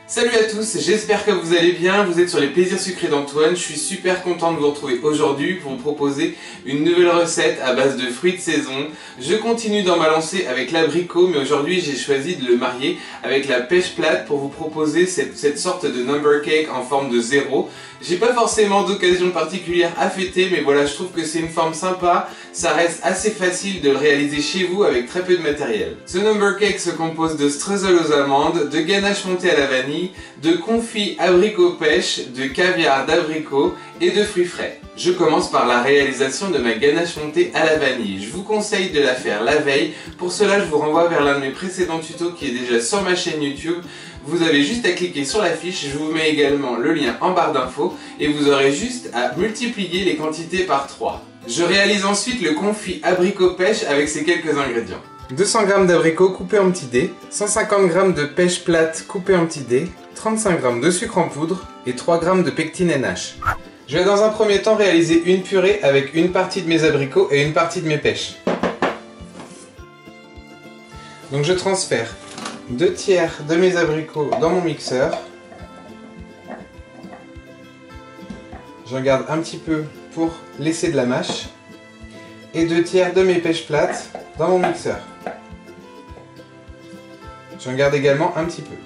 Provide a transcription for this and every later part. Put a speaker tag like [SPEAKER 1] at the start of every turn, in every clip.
[SPEAKER 1] Salut à tous, j'espère que vous allez bien, vous êtes sur les plaisirs sucrés d'Antoine, je suis super content de vous retrouver aujourd'hui pour vous proposer une nouvelle recette à base de fruits de saison. Je continue dans ma lancée avec l'abricot, mais aujourd'hui j'ai choisi de le marier avec la pêche plate pour vous proposer cette sorte de number cake en forme de zéro. J'ai pas forcément d'occasion particulière à fêter, mais voilà, je trouve que c'est une forme sympa, ça reste assez facile de le réaliser chez vous avec très peu de matériel. Ce number cake se compose de streusel aux amandes, de ganache montée à la vanille, de confit abricot pêche, de caviar d'abricot et de fruits frais. Je commence par la réalisation de ma ganache montée à la vanille. Je vous conseille de la faire la veille. Pour cela, je vous renvoie vers l'un de mes précédents tutos qui est déjà sur ma chaîne YouTube. Vous avez juste à cliquer sur la fiche, je vous mets également le lien en barre d'infos et vous aurez juste à multiplier les quantités par 3. Je réalise ensuite le confit abricot pêche avec ces quelques ingrédients. 200 g d'abricots coupés en petits dés, 150 g de pêche plate coupée en petits dés, 35 g de sucre en poudre et 3 g de pectine NH. Je vais dans un premier temps réaliser une purée avec une partie de mes abricots et une partie de mes pêches. Donc je transfère 2 tiers de mes abricots dans mon mixeur. J'en garde un petit peu pour laisser de la mâche. Et 2 tiers de mes pêches plates dans mon mixeur. J'en garde également un petit peu.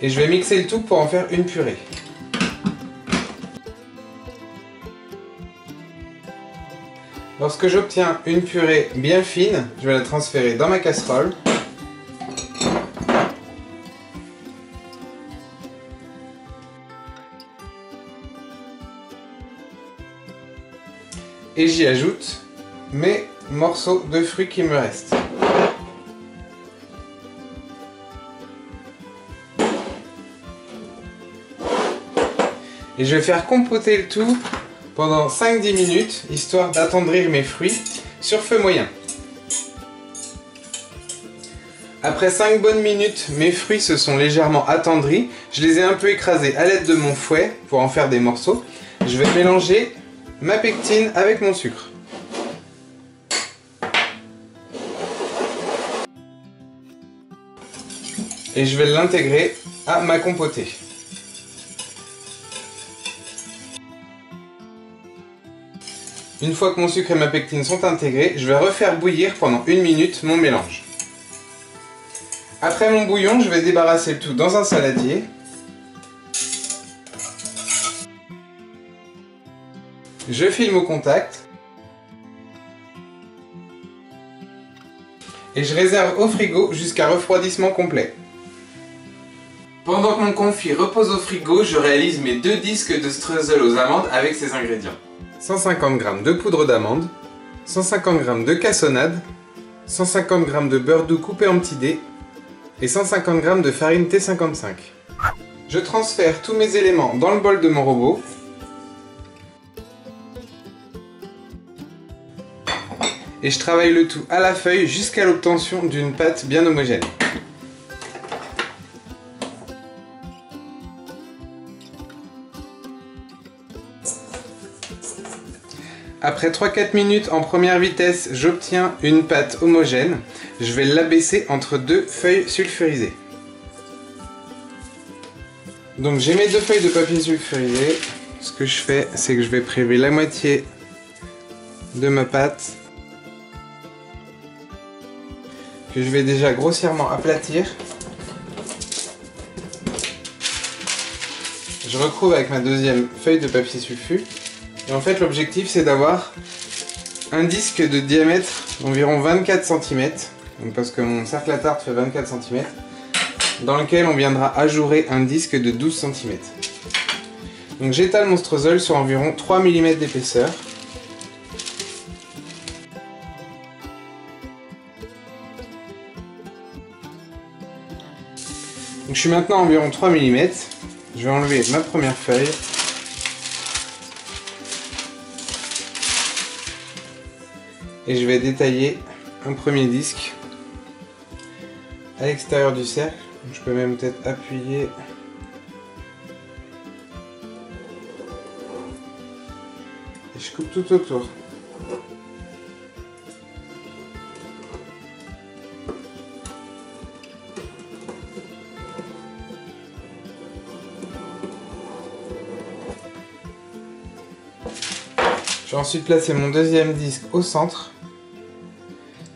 [SPEAKER 1] Et je vais mixer le tout pour en faire une purée. Lorsque j'obtiens une purée bien fine, je vais la transférer dans ma casserole. Et j'y ajoute mes morceaux de fruits qui me restent. Et je vais faire compoter le tout pendant 5-10 minutes, histoire d'attendrir mes fruits sur feu moyen. Après 5 bonnes minutes, mes fruits se sont légèrement attendris. Je les ai un peu écrasés à l'aide de mon fouet pour en faire des morceaux. Je vais mélanger ma pectine avec mon sucre. Et je vais l'intégrer à ma compotée. Une fois que mon sucre et ma pectine sont intégrés, je vais refaire bouillir pendant 1 minute mon mélange. Après mon bouillon, je vais débarrasser le tout dans un saladier. Je filme au contact. Et je réserve au frigo jusqu'à refroidissement complet. Pendant que mon confit repose au frigo, je réalise mes 2 disques de streusel aux amandes avec ces ingrédients. 150 g de poudre d'amande, 150 g de cassonade, 150 g de beurre doux coupé en petits dés et 150 g de farine T55. Je transfère tous mes éléments dans le bol de mon robot. Et je travaille le tout à la feuille jusqu'à l'obtention d'une pâte bien homogène. Après 3-4 minutes en première vitesse, j'obtiens une pâte homogène. Je vais l'abaisser entre 2 feuilles sulfurisées. Donc j'ai mes 2 feuilles de papier sulfurisé. Ce que je fais, c'est que je vais prélever la moitié de ma pâte, que je vais déjà grossièrement aplatir. Je recouvre avec ma deuxième feuille de papier sulfu. Et en fait, l'objectif, c'est d'avoir un disque de diamètre d'environ 24 cm, donc parce que mon cercle à tarte fait 24 cm, dans lequel on viendra ajourer un disque de 12 cm. Donc j'étale mon streusel sur environ 3 mm d'épaisseur. Donc je suis maintenant à environ 3 mm. Je vais enlever ma première feuille. Et je vais détailler un premier disque à l'extérieur du cercle. Je peux même peut-être appuyer. Et je coupe tout autour. Je vais ensuite placer mon deuxième disque au centre.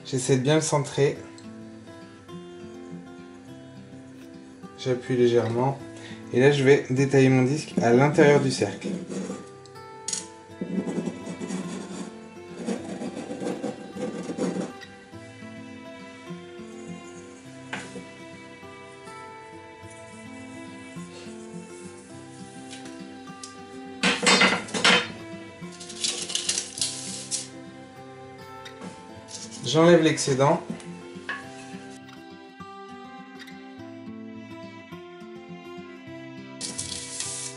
[SPEAKER 1] J'essaie de bien le centrer. J'appuie légèrement. Et là, je vais détailler mon disque à l'intérieur du cercle. J'enlève l'excédent.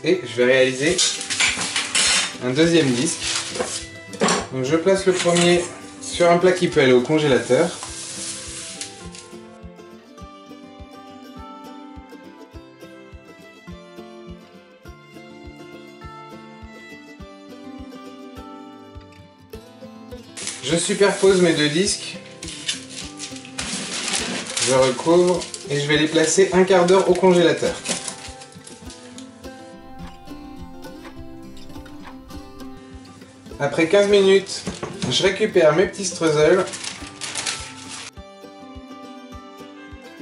[SPEAKER 1] Et je vais réaliser un deuxième disque. Donc je place le premier sur un plat qui peut aller au congélateur. Je superpose mes deux disques. Je recouvre et je vais les placer un quart d'heure au congélateur. Après 15 minutes, je récupère mes petits streusels.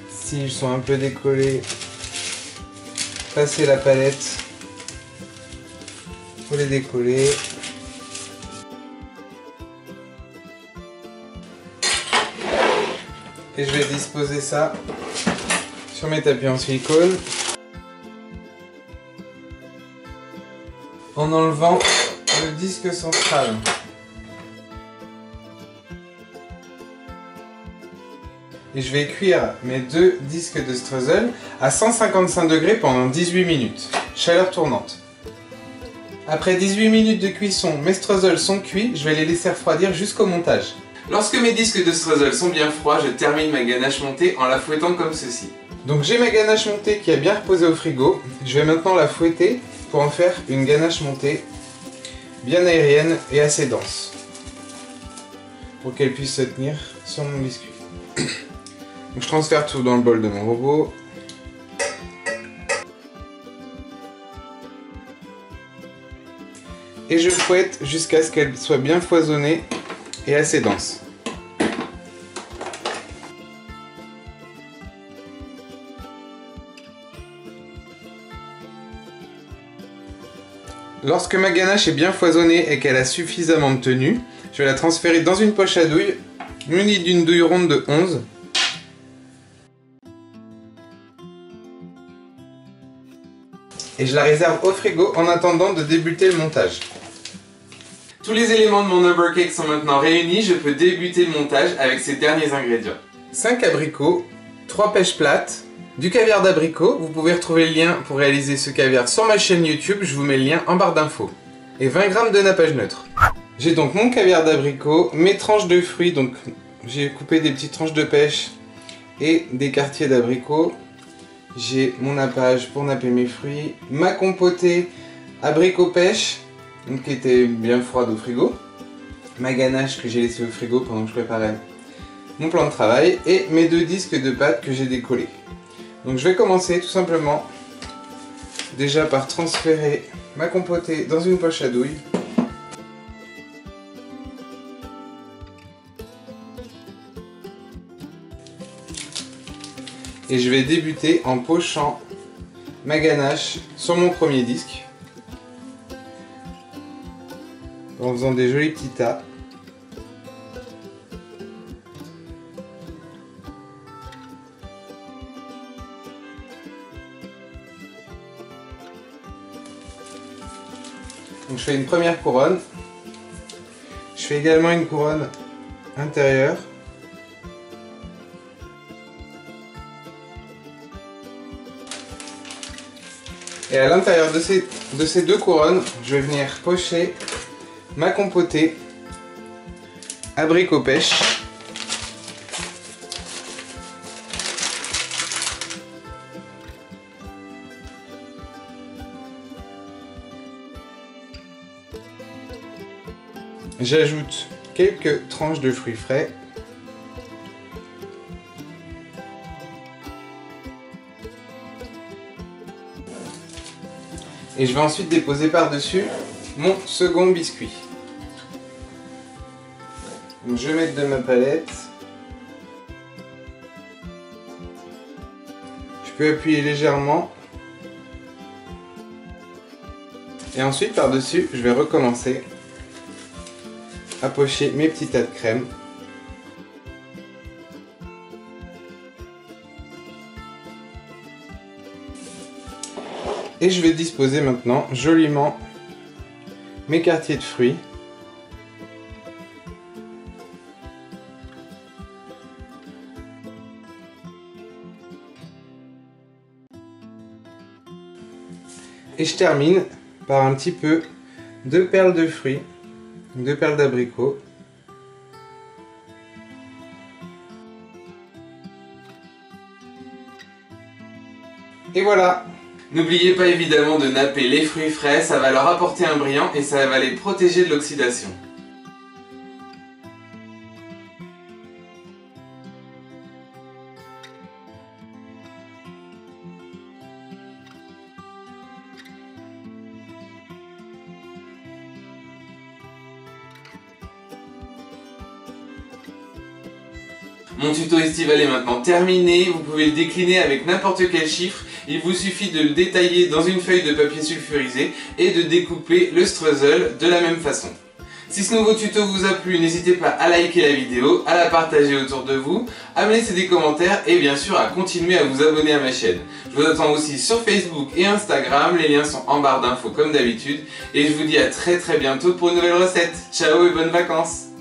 [SPEAKER 1] S'ils sont un peu décollés, passez la palette pour les décoller. Et je vais disposer ça sur mes tapis en silicone en enlevant le disque central. Et je vais cuire mes deux disques de streusel à 155 degrés pendant 18 minutes, chaleur tournante. Après 18 minutes de cuisson, mes streusels sont cuits, je vais les laisser refroidir jusqu'au montage. Lorsque mes disques de streusel sont bien froids, je termine ma ganache montée en la fouettant comme ceci. Donc j'ai ma ganache montée qui a bien reposé au frigo. Je vais maintenant la fouetter pour en faire une ganache montée bien aérienne et assez dense. Pour qu'elle puisse se tenir sur mon biscuit. Donc je transfère tout dans le bol de mon robot. Et je fouette jusqu'à ce qu'elle soit bien foisonnée et assez dense. Lorsque ma ganache est bien foisonnée et qu'elle a suffisamment de tenue, je vais la transférer dans une poche à douille munie d'une douille ronde de 11. Et je la réserve au frigo en attendant de débuter le montage. Tous les éléments de mon number cake sont maintenant réunis, je peux débuter le montage avec ces derniers ingrédients. 5 abricots, 3 pêches plates, du caviar d'abricot, vous pouvez retrouver le lien pour réaliser ce caviar sur ma chaîne YouTube, je vous mets le lien en barre d'infos. Et 20 g de nappage neutre. J'ai donc mon caviar d'abricot, mes tranches de fruits, donc j'ai coupé des petites tranches de pêche et des quartiers d'abricot. J'ai mon nappage pour napper mes fruits, ma compotée abricot pêche, donc qui était bien froide au frigo, ma ganache que j'ai laissée au frigo pendant que je préparais mon plan de travail et mes deux disques de pâte que j'ai décollés. Donc je vais commencer tout simplement déjà par transférer ma compotée dans une poche à douille. Et je vais débuter en pochant ma ganache sur mon premier disque. En faisant des jolis petits tas. Donc je fais une première couronne. Je fais également une couronne intérieure. Et à l'intérieur de ces deux couronnes, je vais venir pocher ma compotée abricot pêche. J'ajoute quelques tranches de fruits frais. Et je vais ensuite déposer par-dessus mon second biscuit. Donc je vais mettre de ma palette. Je peux appuyer légèrement. Et ensuite par-dessus, je vais recommencer à pocher mes petits tas de crème. Et je vais disposer maintenant joliment mes quartiers de fruits. Et je termine par un petit peu de perles de fruits, de perles d'abricot. Et voilà! N'oubliez pas évidemment de napper les fruits frais, ça va leur apporter un brillant et ça va les protéger de l'oxydation. Mon tuto estival est maintenant terminé, vous pouvez le décliner avec n'importe quel chiffre, il vous suffit de le détailler dans une feuille de papier sulfurisé et de découper le streusel de la même façon. Si ce nouveau tuto vous a plu, n'hésitez pas à liker la vidéo, à la partager autour de vous, à me laisser des commentaires et bien sûr à continuer à vous abonner à ma chaîne. Je vous attends aussi sur Facebook et Instagram, les liens sont en barre d'infos comme d'habitude et je vous dis à très bientôt pour une nouvelle recette. Ciao et bonnes vacances!